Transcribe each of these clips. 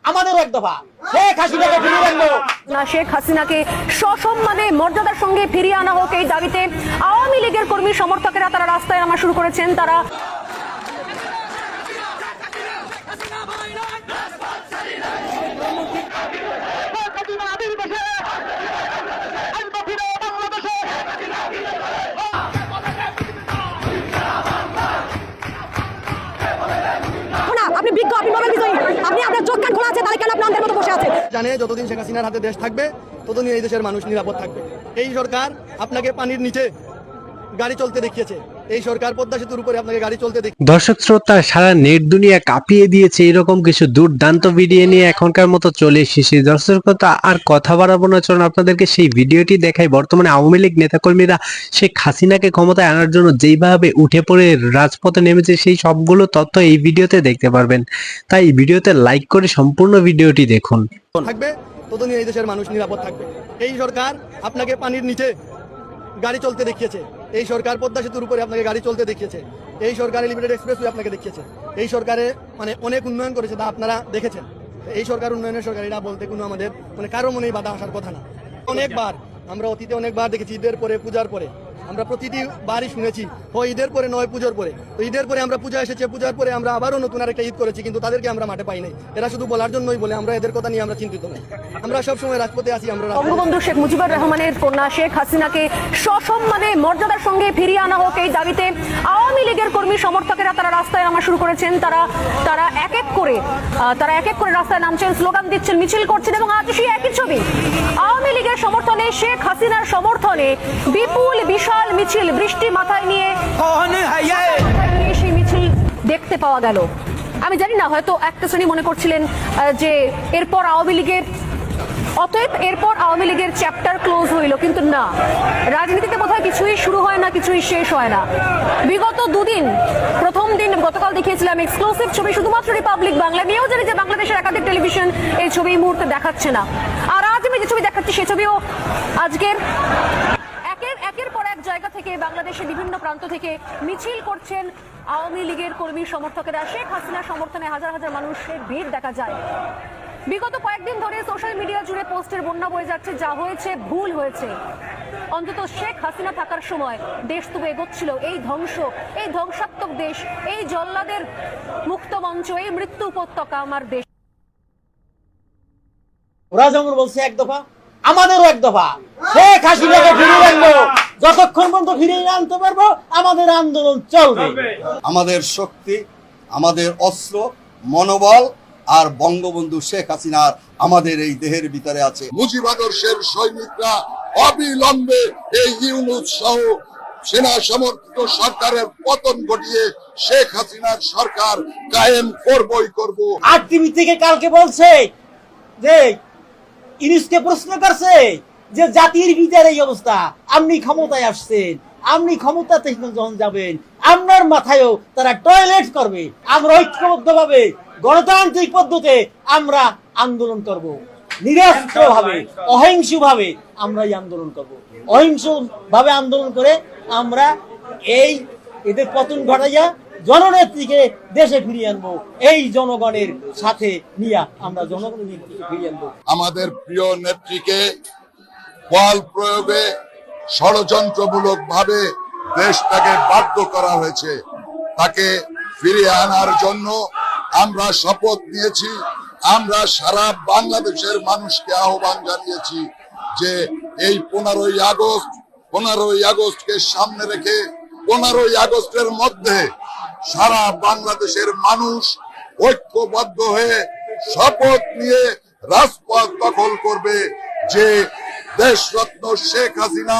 আমাদেরও এক দফা শেখ হাসিনাকে ফিরিয়ে আনবো। শেখ হাসিনাকে সসম্মানে মর্যাদার সঙ্গে ফিরিয়ে আনা হোক এই দাবিতে আওয়ামী লীগের কর্মী সমর্থকেরা তারা রাস্তায় নামা শুরু করেছেন। তারা আপনি বিজ্ঞ, আপনি নোবেল বিজয়ী, আপনি আপনার চোখ কান খোলা আছে, তাহলে কেন আপনি অন্ধের মতো বসে আছেন? জানে যতদিন শেখ হাসিনার হাতে দেশ থাকবে ততদিন এই দেশের মানুষ নিরাপদ থাকবে। এই সরকার আপনাকে পানির নিচে গাড়ি চলতে দেখিয়েছে, এই সরকার পদ্মা সেতুর উপরে আপনাকে গাড়ি চলতে দেখিয়েছে। দর্শক শ্রোতা, সারা নেট দুনিয়া কাঁপিয়ে দিয়েছে এরকম কিছু দুর্দান্ত ভিডিও নিয়ে এখনকার মতো চলে এসেছি। দর্শক শ্রোতা, আর কথা বাড়াবো না, চলুন আপনাদেরকে সেই ভিডিওটি দেখাই। বর্তমানে আওয়ামী লীগ নেতাকর্মীরা শেখ হাসিনাকে ক্ষমতায় আনার জন্য যেইভাবে উঠে পড়ে রাজপথে নেমেছে সেই সবগুলো তথ্য এই ভিডিওতে দেখতে পারবেন। তাই এই ভিডিওতে লাইক করে সম্পূর্ণ ভিডিওটি দেখুন। থাকবে ততদিন এই দেশের মানুষ নিরাপদ থাকবে। এই সরকার আপনাকে পানির নিচে গাড়ি চলতে দেখিয়েছে, এই সরকার পদ্মা সেতুর উপরে আপনাকে গাড়ি চলতে দেখিয়েছে, এই সরকার এলিভেটেড এক্সপ্রেসওয়ে আপনাকে দেখিয়েছে, এই সরকারে মানে অনেক উন্নয়ন করেছে, তা আপনারা দেখেছেন। এই সরকার উন্নয়নের সরকার, এটা বলতে কোনো আমাদের মানে কারো মনেই বাধা আসার কথা না। অনেকবার আমরা অতীতে অনেকবার দেখেছি, ঈদের পরে পূজার পরে আমরা প্রতিটি বারই শুনেছি ঈদের পরে নয় পুজোর পরে। তো ঈদের পরে আমরা পূজা এসেছে, পূজার পরে আমরা আবারও নতুন আরেকটা ঈদ করেছি, কিন্তু তাদেরকে আমরা মাঠে পাই নাই। এরা শুধু বলার জন্যই বলে, আমরা এদের কথা নিয়ে আমরা চিন্তিত নই। আমরা সবসময় রাজপথে আছি। আমরা বঙ্গবন্ধু শেখ মুজিবুর রহমানের কন্যা শেখ হাসিনাকে সসম্মানে মর্যাদার সঙ্গে ফিরিয়ে আনা হোক এই দাবিতে আওয়ামী লীগের কর্মী সমর্থকেরা তারা রাস্তায় নামা শুরু করেছেন। তারা এক এক করে রাস্তায় নামছেন, স্লোগান দিচ্ছেন, মিছিল করছেন। এবং আজ সেই একই ছবি, আওয়ামী লীগের সমর্থনে, শেখ হাসিনার সমর্থনে বিপুল বিশাল মিছিল, বৃষ্টি মাথায় নিয়ে সেই মিছিল দেখতে পাওয়া গেল। আমি জানি না, হয়তো একটা শ্রেণী মনে করছিলেন যে এরপর আওয়ামী লীগের চ্যাপ্টার ক্লোজ হইল, কিন্তু না, রাজনীতিতে বোধহয় কিছুই শুরু হয় না, কিছুই শেষ হয় না। বিগত দুদিন, প্রথম দিন গতকাল দেখিয়েছিলাম এক্সক্লুসিভ ছবি শুধুমাত্র রিপাবলিক বাংলা, নিয়েও জানি যে বাংলাদেশের একাধিক টেলিভিশন এই ছবি এই মুহূর্তে দেখাচ্ছে না। আর আজ আমি যে ছবি দেখাচ্ছি সে ছবিও আজকের একের পর এক জায়গা থেকে, বাংলাদেশের বিভিন্ন প্রান্ত থেকে মিছিল করছেন আওয়ামী লীগের কর্মী সমর্থকেরা। শেখ হাসিনার সমর্থনে হাজার হাজার মানুষের ভিড় দেখা যায়। বিগত কয়েকদিন ধরে সোশ্যাল মিডিয়া জুড়ে পোস্টের বন্যা বয়ে যাচ্ছে, যা হয়েছে ভুল হয়েছে। অন্তত শেখ হাসিনা থাকার সময় দেশ তবু এগোচ্ছিল। এই ধ্বংসাত্মক দেশ, এই জল্লাদের মুক্ত মঞ্চ, এই মৃত্যু উপত্যকা আমার দেশ। ওরা যেমন বলছে এক দফা, আমাদেরও এক দফা শেখ হাসিনাকে ফিরিয়ে আনবো। যতক্ষণ পর্যন্ত ফিরিয়ে আনতে পারবো আমাদের আন্দোলন চলবে। আমাদের শক্তি, আমাদের অস্ত্র, মনোবল আর বঙ্গবন্ধু শেখ হাসিনার আমাদের এই দেহের ভিতরে আছে। মুজিব আদর্শের সৈনিকরা অবিলম্বে এই ইউনূস সহ সেনা সমর্থিত সরকারের পতন ঘটিয়ে শেখ হাসিনার সরকার কায়েম করবই করব। আর টিভি থেকে কালকে বলছে যে ইউনূসকে প্রশ্ন করছে যে জাতির বিচারে এই অবস্থা, আপনি ক্ষমতায় আসছেন, আপনি ক্ষমতাতে যখন যাবেন আপনার মাথায়ও তারা টয়লেট করবে। আমরা ঐক্যবদ্ধভাবে গণতান্ত্রিক পদ্ধতিতে আমরা আন্দোলন করব, নিরস্ত্রভাবে, অহিংসভাবে আমরা এই আন্দোলন করব। অহিংসভাবে আন্দোলন করে আমরা এদের পতন ঘটাইয়া জননেত্রীকে দেশে ফিরিয়ে আনবো। এই জনগণের সাথে নিয়ে আমরা জনগণের ফিরিয়ে আনবো। আমাদের প্রিয় নেত্রীকে বল প্রয়োগে ষড়যন্ত্রমূলক ভাবে দেশটাকে বাধ্য করা হয়েছে। তাকে ফিরিয়ে আনার জন্য আমরা শপথ নিয়েছি। আমরা সারা বাংলাদেশের মানুষকে আহ্বান জানিয়েছি যে এই 15ই আগস্টকে সামনে রেখে 15ই আগস্টের মধ্যে সারা বাংলাদেশের মানুষ ঐক্যবদ্ধ হয়ে শপথ নিয়ে রাজপথ দখল করবে যে দেশরত্ন শেখ হাসিনা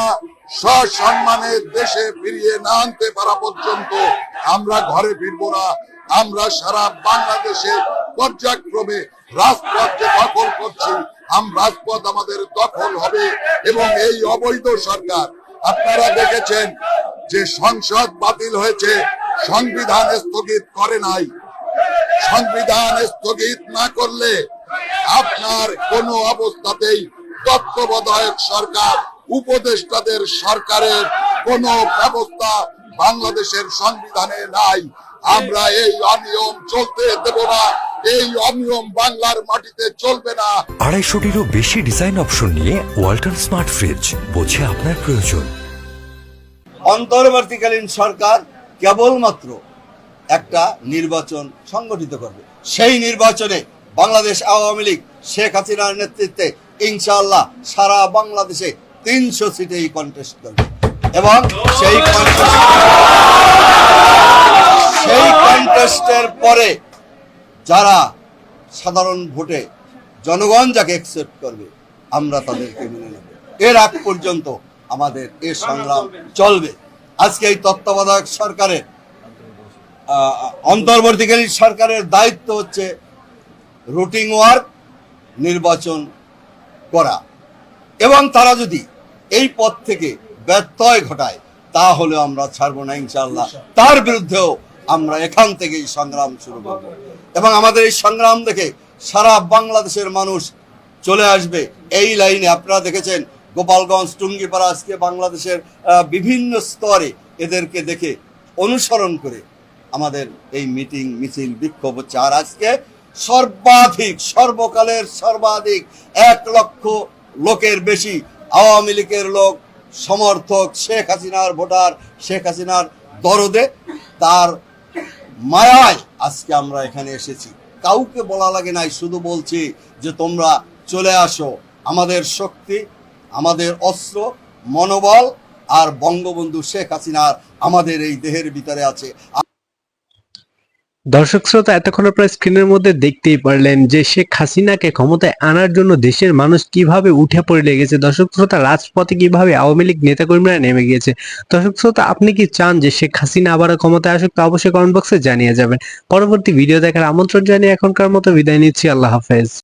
সসম্মানে দেশে ফিরিয়ে না আনতে পারা পর্যন্ত আমরা ঘরে ফিরবো না। আমরা সারা বাংলাদেশে পর্যায়ক্রমে রাজপথ যে দখল করছি, রাজপথ আমাদের দখল হবে। এবং এই অবৈধ সরকার, আপনারা দেখেছেন যে সংসদ বাতিল হয়েছে, সংবিধান স্থগিত করে নাই। সংবিধান স্থগিত না করলে আপনার কোনো অবস্থাতেই তত্ত্বাবধায়ক সরকার, উপদেষ্টাদের সরকারের কোনো ব্যবস্থা বাংলাদেশের সংবিধানে নাই। আমরা এই অনিয়ম চলতে দেব না। এই অনিয়ম বাংলার মাটিতে চলবে না। 250টিরও বেশি ডিজাইন অপশন নিয়ে ওয়ালটন স্মার্ট ফ্রিজ, বোঝে আপনার প্রয়োজন। অন্তর্বর্তীকালীন সরকার কেবলমাত্র একটা নির্বাচন সংগঠিত করবে, সেই নির্বাচনে বাংলাদেশ আওয়ামী লীগ শেখ হাসিনার নেতৃত্বে ইনশাআল্লাহ সারা বাংলাদেশে 300 সিটেই কন্টেস্ট করবে এবং সেই কন্টেস্টের পরে যারা সাধারণ ভোটে জনগণ যাকে অ্যাকসেপ্ট করবে আমরা তাদেরকে মেনে নেব। এর আগ পর্যন্ত আমাদের এই সংগ্রাম চলবে। আজকে এই তত্ত্বাবধায়ক সরকারের অন্তর্বর্তীকালীন সরকারের দায়িত্ব হচ্ছে রুটিন ওয়ার্ক, নির্বাচন করা, এবং তারা যদি এই পথ থেকে ব্যত্যয় ঘটায় তাহলে আমরা ছাড়বো না ইনশাআল্লাহ। তার বিরুদ্ধেও আমরা এখান থেকেই সংগ্রাম শুরু করব এবং আমাদের এই সংগ্রাম দেখে সারা বাংলাদেশের মানুষ চলে আসবে এই লাইনে। আপনারা দেখেছেন গোপালগঞ্জ, টুঙ্গিপাড়া, আজকে বাংলাদেশের বিভিন্ন স্তরে এদেরকে দেখে অনুসরণ করে আমাদের এই মিটিং, মিছিল, বিক্ষোভ হচ্ছে। আর আজকে সর্বকালের সর্বাধিক 1 লক্ষ লোকের বেশি আওয়ামী লীগের লোক, সমর্থক, শেখ হাসিনার ভোটার, শেখ হাসিনার দরদে, তার মায়ায় আজকে আমরা এখানে এসেছি। কাউকে বলা লাগে নাই, শুধু বলছি যে তোমরা চলে আসো। আমাদের শক্তি, আমাদের অস্ত্র, মনোবল আর বঙ্গবন্ধু শেখ হাসিনার আমাদের এই দেহের ভিতরে আছে। দর্শক শ্রোতা, এতক্ষণ আপনারা স্ক্রিনের মধ্যে দেখতেই পারলেন যে শেখ হাসিনাকে ক্ষমতায় আনার জন্য দেশের মানুষ কিভাবে উঠে পড়ে লেগেছে। দর্শক শ্রোতা, রাজপথে কিভাবে আওয়ামী লীগ নেতাকর্মীরা নেমে গিয়েছে। দর্শক শ্রোতা, আপনি কি চান যে শেখ হাসিনা আবারও ক্ষমতায় আসুক? তা অবশ্যই কমেন্ট বক্সে জানিয়ে যাবেন। পরবর্তী ভিডিও দেখার আমন্ত্রণ জানিয়ে এখনকার মতো বিদায় নিচ্ছি। আল্লাহ হাফেজ।